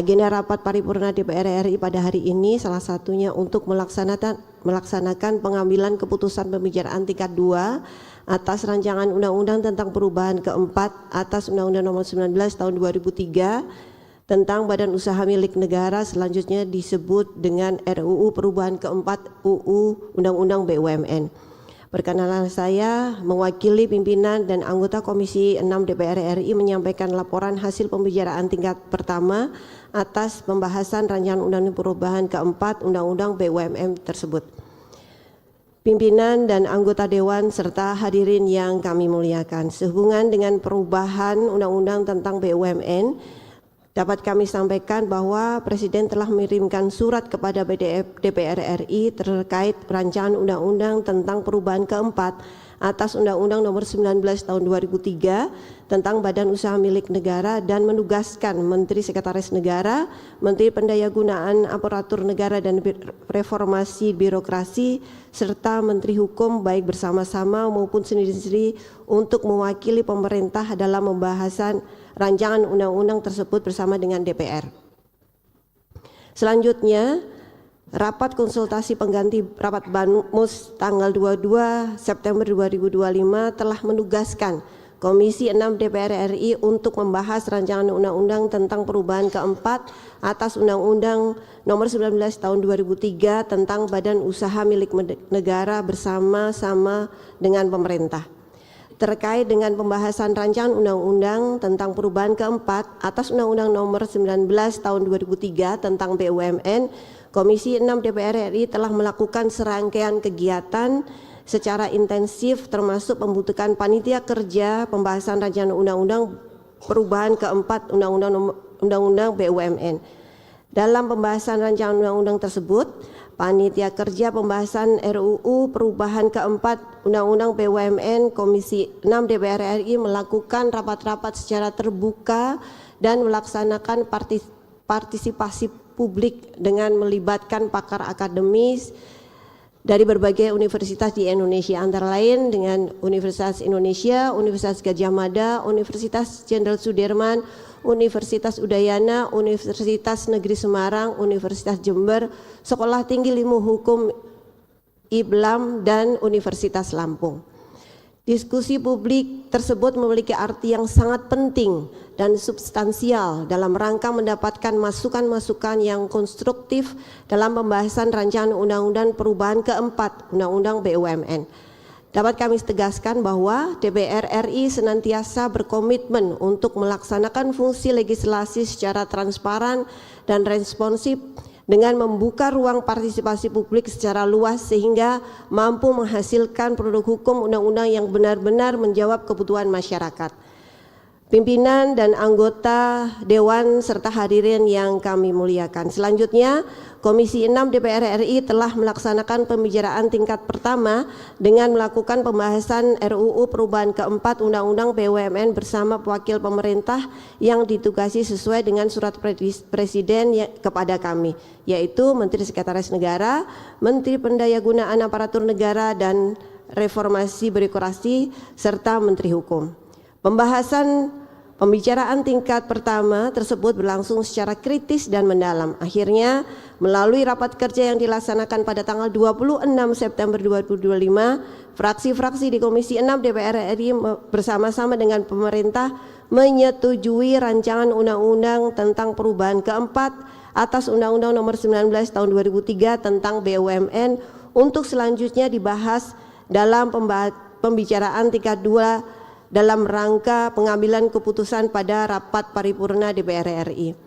Agenda rapat paripurna DPR RI pada hari ini salah satunya untuk melaksanakan pengambilan keputusan pembicaraan tingkat 2 atas rancangan undang-undang tentang perubahan keempat atas Undang-Undang Nomor 19 Tahun 2003 tentang Badan Usaha Milik Negara, selanjutnya disebut dengan RUU Perubahan Keempat UU Undang-Undang BUMN. Perkenalan, saya mewakili pimpinan dan anggota Komisi 6 DPR RI menyampaikan laporan hasil pembicaraan tingkat pertama atas pembahasan rancangan undang-undang perubahan keempat Undang-Undang BUMN tersebut. Pimpinan dan anggota Dewan serta hadirin yang kami muliakan, sehubungan dengan perubahan Undang-Undang tentang BUMN, dapat kami sampaikan bahwa Presiden telah mengirimkan surat kepada DPR RI terkait rancangan undang-undang tentang perubahan keempat atas Undang-Undang Nomor 19 Tahun 2003 tentang Badan Usaha Milik Negara dan menugaskan Menteri Sekretaris Negara, Menteri Pendayagunaan Aparatur Negara dan Reformasi Birokrasi, serta Menteri Hukum baik bersama-sama maupun sendiri-sendiri untuk mewakili pemerintah dalam pembahasan rancangan undang-undang tersebut bersama dengan DPR. Selanjutnya, rapat konsultasi pengganti rapat Banmus tanggal 22 September 2025 telah menugaskan Komisi 6 DPR RI untuk membahas rancangan undang-undang tentang perubahan keempat atas Undang-Undang Nomor 19 Tahun 2003 tentang Badan Usaha Milik Negara bersama-sama dengan pemerintah. Terkait dengan pembahasan rancangan undang-undang tentang perubahan keempat atas Undang-Undang Nomor 19 Tahun 2003 tentang BUMN, Komisi 6 DPR RI telah melakukan serangkaian kegiatan secara intensif termasuk pembentukan panitia kerja pembahasan rancangan undang-undang perubahan keempat Undang-Undang BUMN. Dalam pembahasan rancangan undang-undang tersebut, panitia kerja pembahasan RUU perubahan keempat Undang-Undang BUMN Komisi 6 DPR RI melakukan rapat-rapat secara terbuka dan melaksanakan partisipasi publik dengan melibatkan pakar akademis dari berbagai universitas di Indonesia, antara lain dengan Universitas Indonesia, Universitas Gadjah Mada, Universitas Jenderal Sudirman, Universitas Udayana, Universitas Negeri Semarang, Universitas Jember, Sekolah Tinggi Ilmu Hukum IBLAM, dan Universitas Lampung. Diskusi publik tersebut memiliki arti yang sangat penting dan substansial dalam rangka mendapatkan masukan-masukan yang konstruktif dalam pembahasan rancangan undang-undang perubahan keempat Undang-Undang BUMN. Dapat kami tegaskan bahwa DPR RI senantiasa berkomitmen untuk melaksanakan fungsi legislasi secara transparan dan responsif dengan membuka ruang partisipasi publik secara luas sehingga mampu menghasilkan produk hukum undang-undang yang benar-benar menjawab kebutuhan masyarakat. Pimpinan dan anggota Dewan serta hadirin yang kami muliakan. Selanjutnya, Komisi 6 DPR RI telah melaksanakan pembicaraan tingkat pertama dengan melakukan pembahasan RUU perubahan keempat Undang-Undang BUMN bersama wakil pemerintah yang ditugasi sesuai dengan surat Presiden kepada kami, yaitu Menteri Sekretaris Negara, Menteri Pendayagunaan Aparatur Negara dan Reformasi Birokrasi, serta Menteri Hukum. Pembicaraan tingkat pertama tersebut berlangsung secara kritis dan mendalam. Akhirnya, melalui rapat kerja yang dilaksanakan pada tanggal 26 September 2025, fraksi-fraksi di Komisi 6 DPR RI bersama-sama dengan pemerintah menyetujui rancangan undang-undang tentang perubahan keempat atas Undang-Undang Nomor 19 Tahun 2003 tentang BUMN untuk selanjutnya dibahas dalam pembicaraan tingkat 2 dalam rangka pengambilan keputusan pada rapat paripurna DPR RI.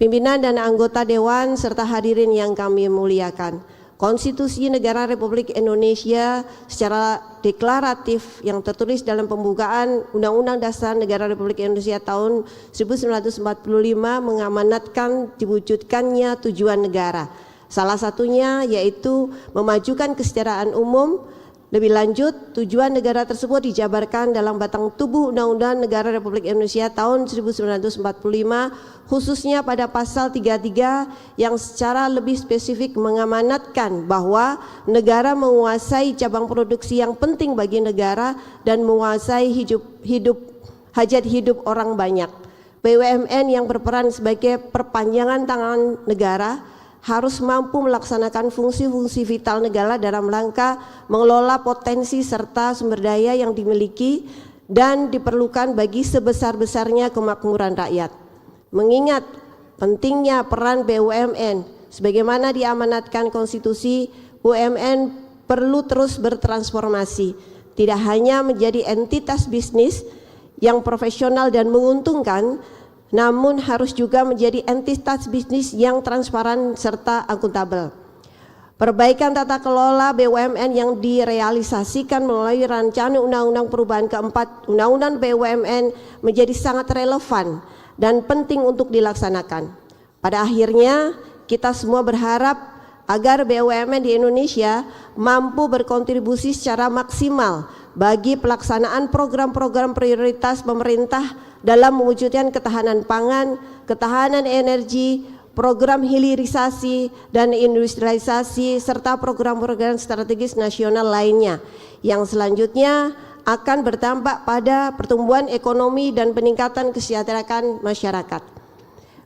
Pimpinan dan anggota Dewan serta hadirin yang kami muliakan, Konstitusi Negara Republik Indonesia secara deklaratif yang tertulis dalam pembukaan Undang-Undang Dasar Negara Republik Indonesia tahun 1945 mengamanatkan diwujudkannya tujuan negara. Salah satunya yaitu memajukan kesejahteraan umum. Lebih lanjut, tujuan negara tersebut dijabarkan dalam batang tubuh Undang-Undang Negara Republik Indonesia tahun 1945, khususnya pada pasal 33 yang secara lebih spesifik mengamanatkan bahwa negara menguasai cabang produksi yang penting bagi negara dan menguasai hajat hidup orang banyak. BUMN yang berperan sebagai perpanjangan tangan negara harus mampu melaksanakan fungsi-fungsi vital negara dalam rangka mengelola potensi serta sumber daya yang dimiliki dan diperlukan bagi sebesar-besarnya kemakmuran rakyat. Mengingat pentingnya peran BUMN sebagaimana diamanatkan konstitusi, BUMN perlu terus bertransformasi, tidak hanya menjadi entitas bisnis yang profesional dan menguntungkan, namun harus juga menjadi entitas bisnis yang transparan serta akuntabel. Perbaikan tata kelola BUMN yang direalisasikan melalui rancangan undang-undang perubahan keempat Undang-Undang BUMN menjadi sangat relevan dan penting untuk dilaksanakan. Pada akhirnya kita semua berharap agar BUMN di Indonesia mampu berkontribusi secara maksimal bagi pelaksanaan program-program prioritas pemerintah dalam mewujudkan ketahanan pangan, ketahanan energi, program hilirisasi dan industrialisasi serta program-program strategis nasional lainnya yang selanjutnya akan berdampak pada pertumbuhan ekonomi dan peningkatan kesejahteraan masyarakat.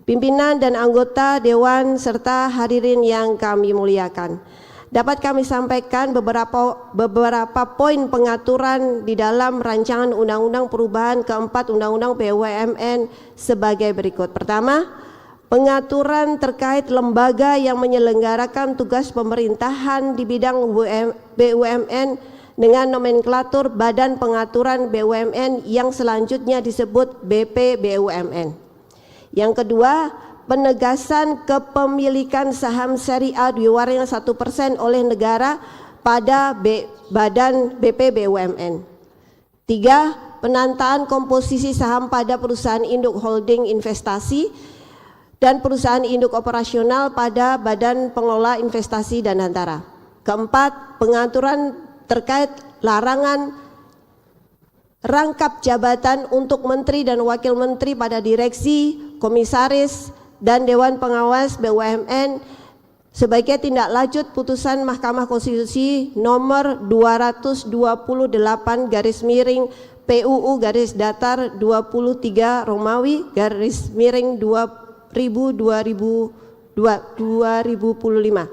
Pimpinan dan anggota Dewan serta hadirin yang kami muliakan, dapat kami sampaikan beberapa poin pengaturan di dalam rancangan undang-undang perubahan keempat Undang-Undang BUMN sebagai berikut. Pertama, pengaturan terkait lembaga yang menyelenggarakan tugas pemerintahan di bidang BUMN dengan nomenklatur Badan Pengaturan BUMN yang selanjutnya disebut BPBUMN. Yang kedua, penegasan kepemilikan saham seri A di waring 1% oleh negara pada Badan BPBUMN. 3. Penataan komposisi saham pada perusahaan induk holding investasi dan perusahaan induk operasional pada Badan Pengelola Investasi dan Antara. Keempat, pengaturan terkait larangan rangkap jabatan untuk menteri dan wakil menteri pada direksi, komisaris, dan Dewan Pengawas BUMN sebagai tindak lanjut putusan Mahkamah Konstitusi nomor 220/PUU/23 Romawi /2025.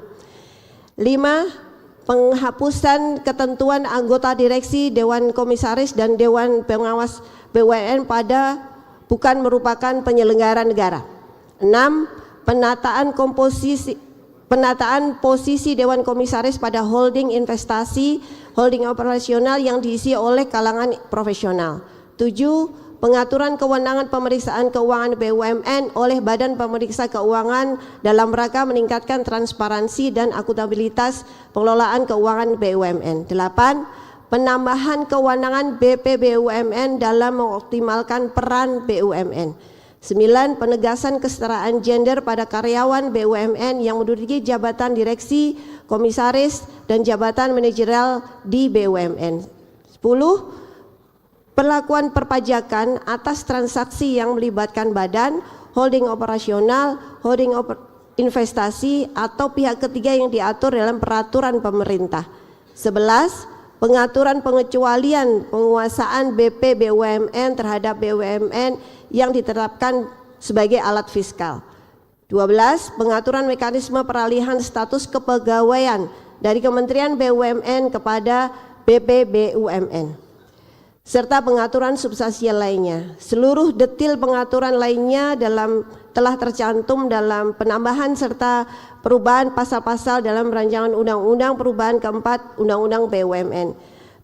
5. Penghapusan ketentuan anggota direksi, Dewan Komisaris, dan Dewan Pengawas BUMN pada bukan merupakan penyelenggara negara. 6. Penataan posisi Dewan Komisaris pada holding investasi, holding operasional yang diisi oleh kalangan profesional. 7. Pengaturan kewenangan pemeriksaan keuangan BUMN oleh Badan Pemeriksa Keuangan dalam rangka meningkatkan transparansi dan akuntabilitas pengelolaan keuangan BUMN. 8. Penambahan kewenangan BPBUMN dalam mengoptimalkan peran BUMN. 9. Penegasan kesetaraan gender pada karyawan BUMN yang menduduki jabatan direksi, komisaris, dan jabatan manajerial di BUMN. 10. Perlakuan perpajakan atas transaksi yang melibatkan badan, holding operasional, holding investasi, atau pihak ketiga yang diatur dalam peraturan pemerintah. 11. Pengaturan pengecualian penguasaan BPBUMN terhadap BUMN yang ditetapkan sebagai alat fiskal. 12. Pengaturan mekanisme peralihan status kepegawaian dari Kementerian BUMN kepada BPBUMN. Serta pengaturan substansial lainnya. Seluruh detil pengaturan lainnya telah tercantum dalam penambahan serta perubahan pasal-pasal dalam rancangan undang-undang perubahan keempat Undang-Undang BUMN.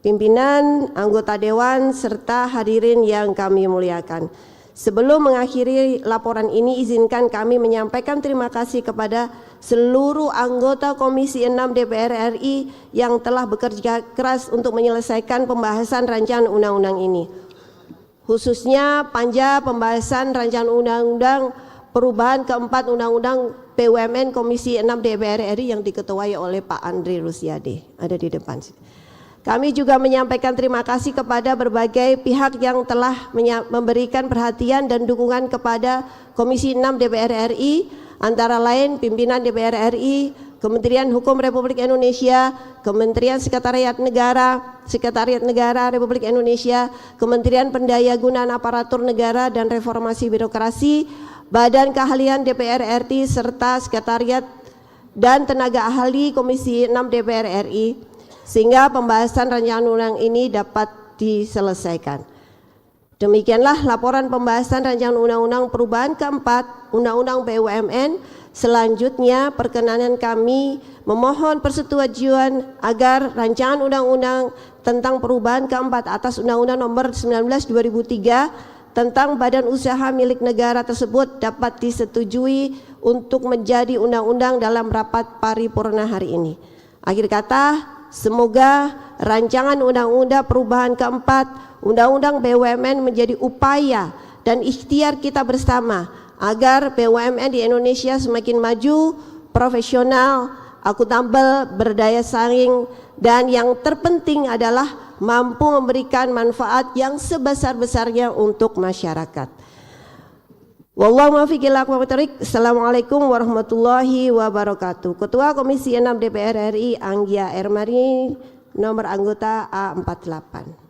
Pimpinan, anggota Dewan, serta hadirin yang kami muliakan. Sebelum mengakhiri laporan ini, izinkan kami menyampaikan terima kasih kepada seluruh anggota Komisi 6 DPR RI yang telah bekerja keras untuk menyelesaikan pembahasan rancangan undang-undang ini. Khususnya panja pembahasan rancangan undang-undang perubahan keempat Undang-Undang BUMN Komisi 6 DPR RI yang diketuai oleh Pak Andri Rusiade, ada di depan. Kami juga menyampaikan terima kasih kepada berbagai pihak yang telah memberikan perhatian dan dukungan kepada Komisi 6 DPR RI, antara lain pimpinan DPR RI, Kementerian Hukum Republik Indonesia, Kementerian Sekretariat Negara Republik Indonesia, Kementerian Pendayagunaan Aparatur Negara dan Reformasi Birokrasi, Badan Keahlian DPR RI serta Sekretariat dan tenaga ahli Komisi 6 DPR RI, sehingga pembahasan rancangan undang ini dapat diselesaikan. Demikianlah laporan pembahasan rancangan undang-undang perubahan keempat Undang-Undang BUMN. Selanjutnya perkenanan kami memohon persetujuan agar rancangan undang-undang tentang perubahan keempat atas Undang-Undang Nomor 19 2003 tentang Badan Usaha Milik Negara tersebut dapat disetujui untuk menjadi undang-undang dalam rapat paripurna hari ini. Akhir kata, semoga rancangan undang-undang perubahan keempat Undang-Undang BUMN menjadi upaya dan ikhtiar kita bersama agar BUMN di Indonesia semakin maju, profesional, akuntabel, berdaya saing, dan yang terpenting adalah mampu memberikan manfaat yang sebesar-besarnya untuk masyarakat. Wallahu muwaffiq ila aqwamit thoriq. Assalamualaikum warahmatullahi wabarakatuh. Ketua Komisi 6 DPR RI Anggia Ermari, nomor anggota A48.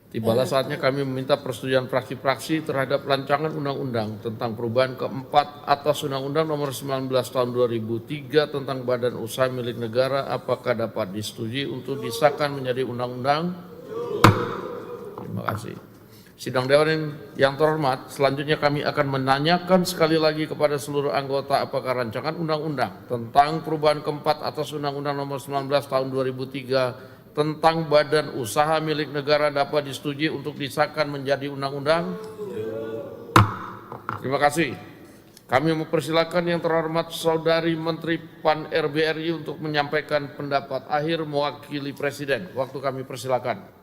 Tibalah saatnya kami meminta persetujuan fraksi-fraksi terhadap rancangan undang-undang tentang perubahan keempat atas Undang-Undang Nomor 19 Tahun 2003 tentang Badan Usaha Milik Negara. Apakah dapat disetujui untuk disahkan menjadi undang-undang? Terima kasih. Sidang Dewan yang terhormat, selanjutnya kami akan menanyakan sekali lagi kepada seluruh anggota apakah rancangan undang-undang tentang perubahan keempat atas Undang-Undang Nomor 19 Tahun 2003 tentang Badan Usaha Milik Negara dapat disetujui untuk disahkan menjadi undang-undang? Terima kasih. Kami mempersilakan yang terhormat Saudari Menteri PAN RBRI untuk menyampaikan pendapat akhir mewakili Presiden. Waktu kami persilakan.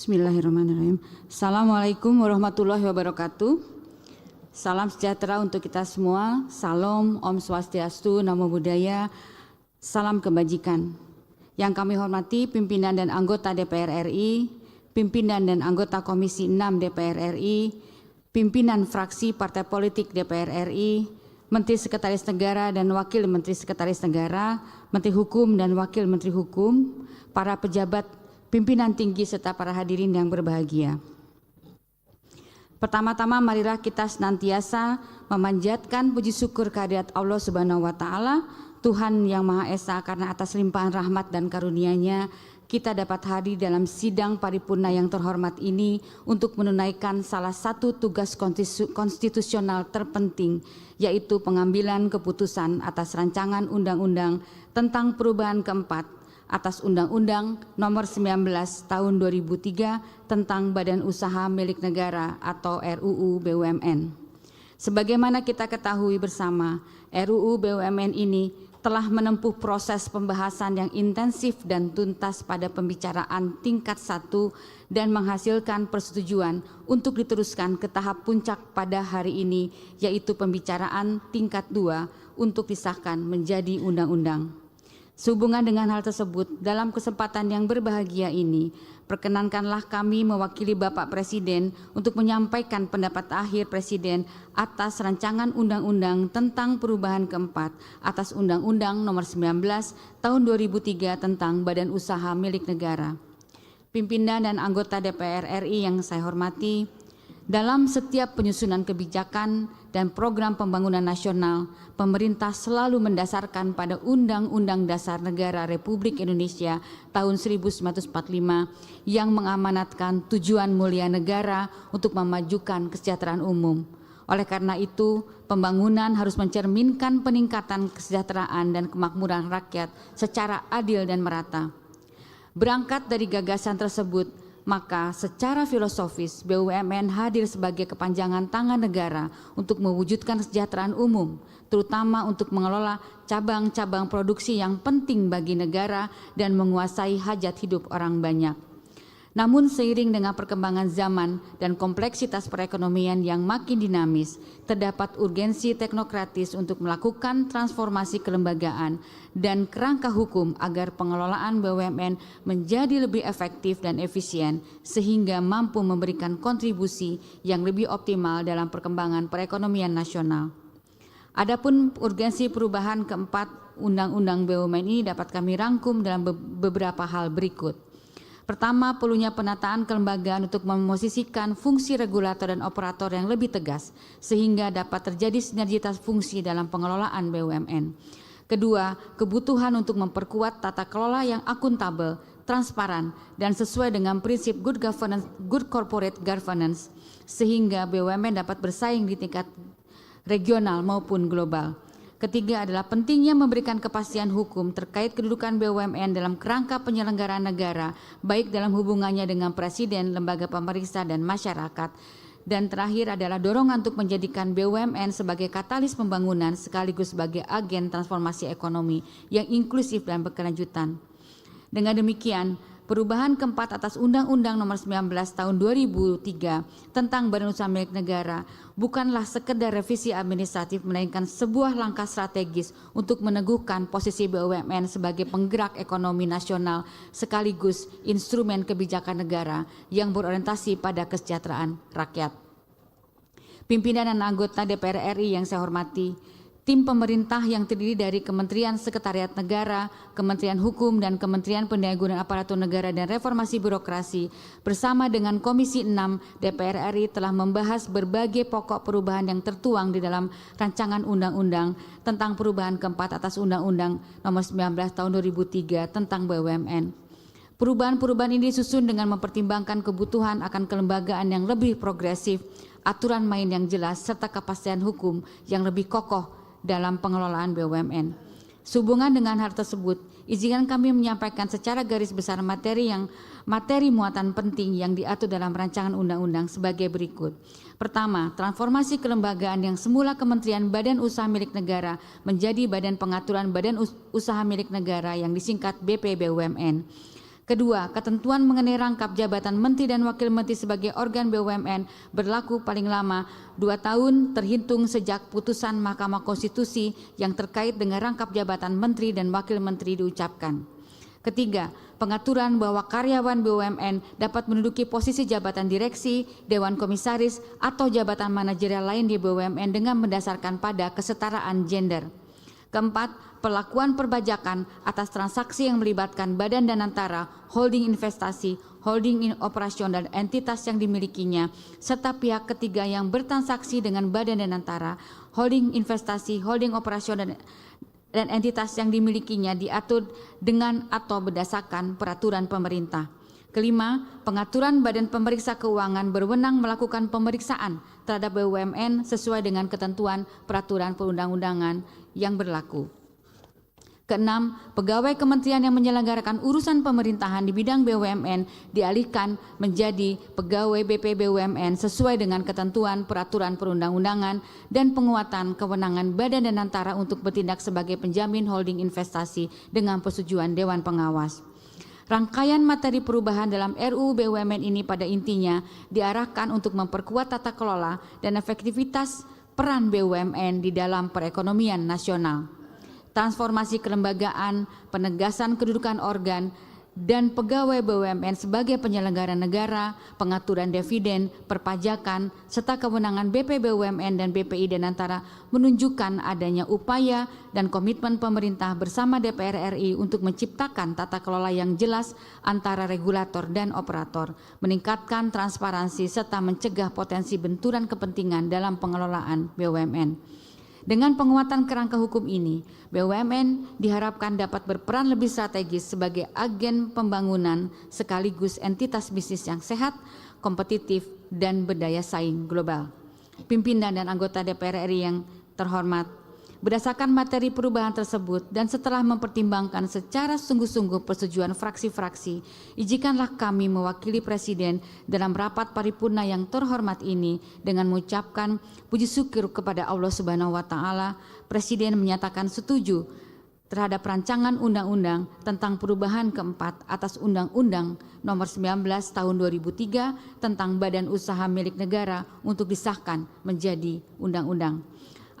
Bismillahirrahmanirrahim. Assalamualaikum warahmatullahi wabarakatuh. Salam sejahtera untuk kita semua. Salam, Om Swastiastu, Namo Buddhaya, salam kebajikan. Yang kami hormati pimpinan dan anggota DPR RI, pimpinan dan anggota Komisi 6 DPR RI, pimpinan fraksi partai politik DPR RI, Menteri Sekretaris Negara dan Wakil Menteri Sekretaris Negara, Menteri Hukum dan Wakil Menteri Hukum, para pejabat, pimpinan tinggi serta para hadirin yang berbahagia. Pertama-tama marilah kita senantiasa memanjatkan puji syukur kehadirat Allah Subhanahu wa taala, Tuhan yang Maha Esa, karena atas limpahan rahmat dan karunia-Nya kita dapat hadir dalam sidang paripurna yang terhormat ini untuk menunaikan salah satu tugas konstitusional terpenting, yaitu pengambilan keputusan atas rancangan undang-undang tentang perubahan keempat atas Undang-Undang Nomor 19 Tahun 2003 tentang Badan Usaha Milik Negara atau RUU BUMN. Sebagaimana kita ketahui bersama, RUU BUMN ini telah menempuh proses pembahasan yang intensif dan tuntas pada pembicaraan tingkat 1 dan menghasilkan persetujuan untuk diteruskan ke tahap puncak pada hari ini, yaitu pembicaraan tingkat 2 untuk disahkan menjadi undang-undang. Sehubungan dengan hal tersebut, dalam kesempatan yang berbahagia ini, perkenankanlah kami mewakili Bapak Presiden untuk menyampaikan pendapat akhir Presiden atas rancangan undang-undang tentang perubahan keempat atas Undang-Undang Nomor 19 Tahun 2003 tentang Badan Usaha Milik Negara. Pimpinan dan anggota DPR RI yang saya hormati, dalam setiap penyusunan kebijakan dan program pembangunan nasional, pemerintah selalu mendasarkan pada Undang-Undang Dasar Negara Republik Indonesia tahun 1945 yang mengamanatkan tujuan mulia negara untuk memajukan kesejahteraan umum. Oleh karena itu, pembangunan harus mencerminkan peningkatan kesejahteraan dan kemakmuran rakyat secara adil dan merata. Berangkat dari gagasan tersebut, maka secara filosofis BUMN hadir sebagai kepanjangan tangan negara untuk mewujudkan kesejahteraan umum, terutama untuk mengelola cabang-cabang produksi yang penting bagi negara dan menguasai hajat hidup orang banyak. Namun seiring dengan perkembangan zaman dan kompleksitas perekonomian yang makin dinamis, terdapat urgensi teknokratis untuk melakukan transformasi kelembagaan dan kerangka hukum agar pengelolaan BUMN menjadi lebih efektif dan efisien sehingga mampu memberikan kontribusi yang lebih optimal dalam perkembangan perekonomian nasional. Adapun urgensi perubahan keempat Undang-Undang BUMN ini dapat kami rangkum dalam beberapa hal berikut. Pertama, perlunya penataan kelembagaan untuk memosisikan fungsi regulator dan operator yang lebih tegas, sehingga dapat terjadi sinergitas fungsi dalam pengelolaan BUMN. Kedua, kebutuhan untuk memperkuat tata kelola yang akuntabel, transparan, dan sesuai dengan prinsip good corporate governance, sehingga BUMN dapat bersaing di tingkat regional maupun global. Ketiga adalah pentingnya memberikan kepastian hukum terkait kedudukan BUMN dalam kerangka penyelenggaraan negara, baik dalam hubungannya dengan presiden, lembaga pemeriksa, dan masyarakat. Dan terakhir adalah dorongan untuk menjadikan BUMN sebagai katalis pembangunan sekaligus sebagai agen transformasi ekonomi yang inklusif dan berkelanjutan. Dengan demikian, perubahan keempat atas Undang-Undang Nomor 19 Tahun 2003 tentang Badan Usaha Milik Negara bukanlah sekedar revisi administratif, melainkan sebuah langkah strategis untuk meneguhkan posisi BUMN sebagai penggerak ekonomi nasional sekaligus instrumen kebijakan negara yang berorientasi pada kesejahteraan rakyat. Pimpinan dan anggota DPR RI yang saya hormati, tim pemerintah yang terdiri dari Kementerian Sekretariat Negara, Kementerian Hukum, dan Kementerian Pendayagunaan Aparatur Negara dan Reformasi Birokrasi bersama dengan Komisi 6 DPR RI telah membahas berbagai pokok perubahan yang tertuang di dalam rancangan undang-undang tentang perubahan keempat atas Undang-Undang Nomor 19 Tahun 2003 tentang BUMN. Perubahan-perubahan ini disusun dengan mempertimbangkan kebutuhan akan kelembagaan yang lebih progresif, aturan main yang jelas, serta kepastian hukum yang lebih kokoh dalam pengelolaan BUMN. Sehubungan dengan hal tersebut, izinkan kami menyampaikan secara garis besar materi muatan penting yang diatur dalam rancangan undang-undang sebagai berikut. Pertama, transformasi kelembagaan yang semula Kementerian Badan Usaha Milik Negara menjadi Badan Pengaturan Badan Usaha Milik Negara yang disingkat BPBUMN. Kedua, ketentuan mengenai rangkap jabatan Menteri dan Wakil Menteri sebagai organ BUMN berlaku paling lama 2 tahun terhitung sejak putusan Mahkamah Konstitusi yang terkait dengan rangkap jabatan Menteri dan Wakil Menteri diucapkan. Ketiga, pengaturan bahwa karyawan BUMN dapat menduduki posisi jabatan direksi, dewan komisaris, atau jabatan manajerial lain di BUMN dengan mendasarkan pada kesetaraan gender. Keempat, perlakuan perpajakan atas transaksi yang melibatkan badan danantara, holding investasi, holding operasional, dan entitas yang dimilikinya, serta pihak ketiga yang bertransaksi dengan badan danantara, holding investasi, holding operasional, dan entitas yang dimilikinya diatur dengan atau berdasarkan peraturan pemerintah. Kelima, pengaturan Badan Pemeriksa Keuangan berwenang melakukan pemeriksaan terhadap BUMN sesuai dengan ketentuan peraturan perundang-undangan yang berlaku. Keenam, pegawai kementerian yang menyelenggarakan urusan pemerintahan di bidang BUMN dialihkan menjadi pegawai BP BUMN sesuai dengan ketentuan peraturan perundang-undangan dan penguatan kewenangan Badan Danantara untuk bertindak sebagai penjamin holding investasi dengan persetujuan Dewan Pengawas. Rangkaian materi perubahan dalam RUU BUMN ini pada intinya diarahkan untuk memperkuat tata kelola dan efektivitas peran BUMN di dalam perekonomian nasional. Transformasi kelembagaan, penegasan kedudukan organ dan pegawai BUMN sebagai penyelenggara negara, pengaturan dividen, perpajakan, serta kewenangan BP BUMN dan BPI Danantara menunjukkan adanya upaya dan komitmen pemerintah bersama DPR RI untuk menciptakan tata kelola yang jelas antara regulator dan operator, meningkatkan transparansi serta mencegah potensi benturan kepentingan dalam pengelolaan BUMN. Dengan penguatan kerangka hukum ini, BUMN diharapkan dapat berperan lebih strategis sebagai agen pembangunan sekaligus entitas bisnis yang sehat, kompetitif, dan berdaya saing global. Pimpinan dan anggota DPR RI yang terhormat, berdasarkan materi perubahan tersebut dan setelah mempertimbangkan secara sungguh-sungguh persetujuan fraksi-fraksi, izinkanlah kami mewakili Presiden dalam rapat paripurna yang terhormat ini dengan mengucapkan puji syukur kepada Allah Subhanahu wa Ta'ala. Presiden menyatakan setuju terhadap rancangan undang-undang tentang perubahan keempat atas Undang-Undang Nomor 19 Tahun 2003 tentang Badan Usaha Milik Negara untuk disahkan menjadi undang-undang.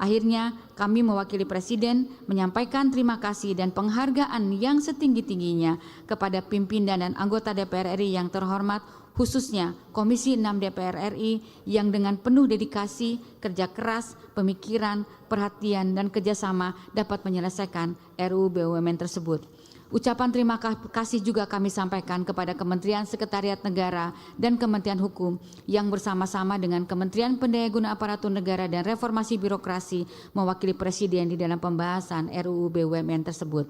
Akhirnya, kami mewakili Presiden menyampaikan terima kasih dan penghargaan yang setinggi-tingginya kepada pimpinan dan anggota DPR RI yang terhormat, khususnya Komisi 6 DPR RI yang dengan penuh dedikasi, kerja keras, pemikiran, perhatian, dan kerjasama dapat menyelesaikan RUU BUMN tersebut. Ucapan terima kasih juga kami sampaikan kepada Kementerian Sekretariat Negara dan Kementerian Hukum yang bersama-sama dengan Kementerian Pendayagunaan Aparatur Negara dan Reformasi Birokrasi mewakili Presiden di dalam pembahasan RUU BUMN tersebut.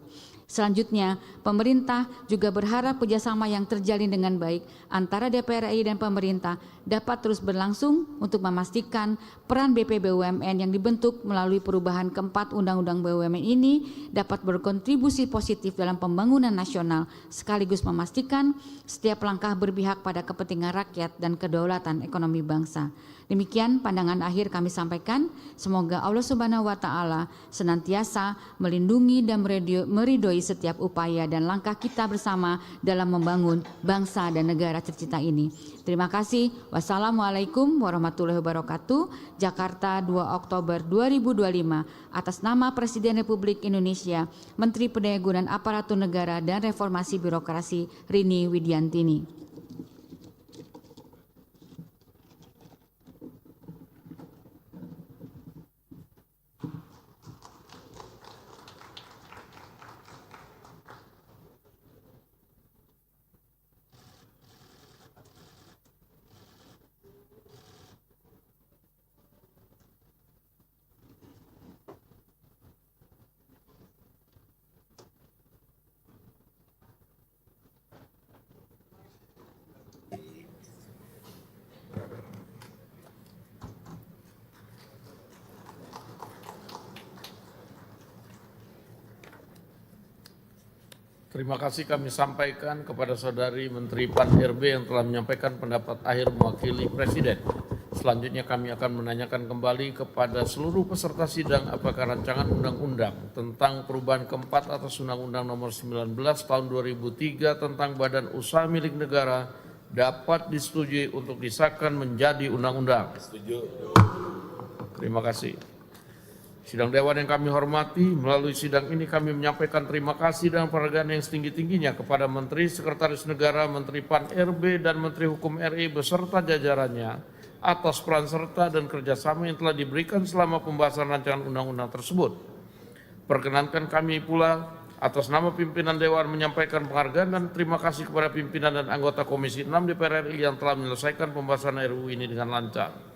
Selanjutnya, pemerintah juga berharap kerjasama yang terjalin dengan baik antara DPR RI dan pemerintah dapat terus berlangsung untuk memastikan peran BP BUMN yang dibentuk melalui perubahan keempat Undang-Undang BUMN ini dapat berkontribusi positif dalam pembangunan nasional sekaligus memastikan setiap langkah berpihak pada kepentingan rakyat dan kedaulatan ekonomi bangsa. Demikian pandangan akhir kami sampaikan. Semoga Allah Subhanahu wa Ta'ala senantiasa melindungi dan meridhoi setiap upaya dan langkah kita bersama dalam membangun bangsa dan negara tercinta ini. Terima kasih. Wassalamualaikum warahmatullahi wabarakatuh. Jakarta, 2 Oktober 2025. Atas nama Presiden Republik Indonesia, Menteri Pendayagunaan Aparatur Negara dan Reformasi Birokrasi Rini Widiantini. Terima kasih kami sampaikan kepada Saudari Menteri PAN-RB yang telah menyampaikan pendapat akhir mewakili Presiden. Selanjutnya kami akan menanyakan kembali kepada seluruh peserta sidang apakah rancangan undang-undang tentang perubahan keempat atas Undang-Undang Nomor 19 Tahun 2003 tentang Badan Usaha Milik Negara dapat disetujui untuk disahkan menjadi undang-undang. Setuju. Terima kasih. Sidang Dewan yang kami hormati, melalui sidang ini kami menyampaikan terima kasih dan penghargaan yang setinggi-tingginya kepada Menteri Sekretaris Negara, Menteri PAN-RB, dan Menteri Hukum RI beserta jajarannya atas peran serta dan kerjasama yang telah diberikan selama pembahasan rancangan undang-undang tersebut. Perkenankan kami pula atas nama pimpinan Dewan menyampaikan penghargaan dan terima kasih kepada pimpinan dan anggota Komisi 6 DPR RI yang telah menyelesaikan pembahasan RUU ini dengan lancar.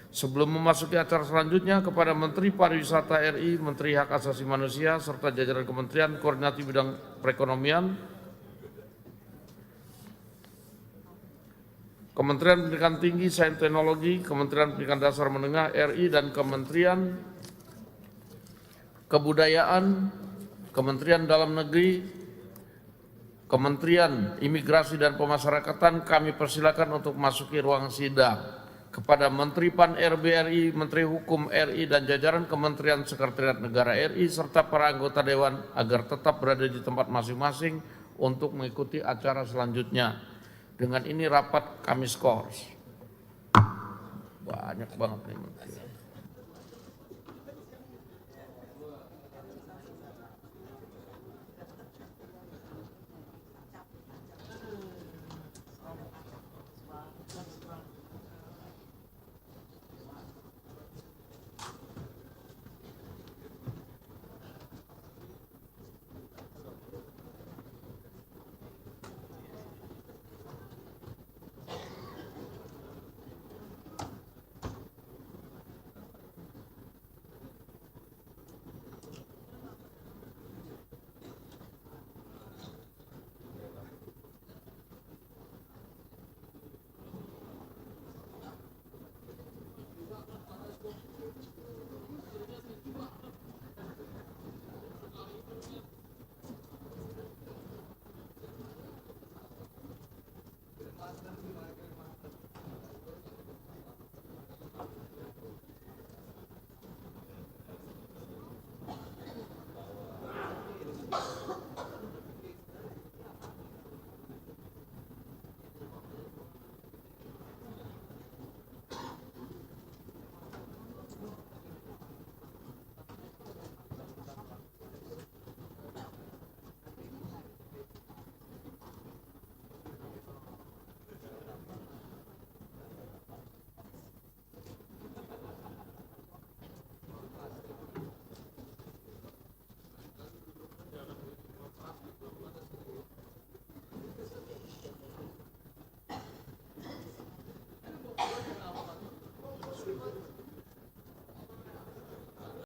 Sebelum memasuki acara selanjutnya, kepada Menteri Pariwisata RI, Menteri Hak Asasi Manusia, serta jajaran Kementerian Koordinatif Bidang Perekonomian, Kementerian Pendidikan Tinggi, Sains Teknologi, Kementerian Pendidikan Dasar Menengah RI, dan Kementerian Kebudayaan, Kementerian Dalam Negeri, Kementerian Imigrasi dan Pemasyarakatan kami persilakan untuk memasuki ruang sidang. Kepada Menteri Pan-RB RI, Menteri Hukum RI, dan jajaran Kementerian Sekretariat Negara RI, serta para anggota Dewan agar tetap berada di tempat masing-masing untuk mengikuti acara selanjutnya. Dengan ini rapat kami skors. Banyak banget nih.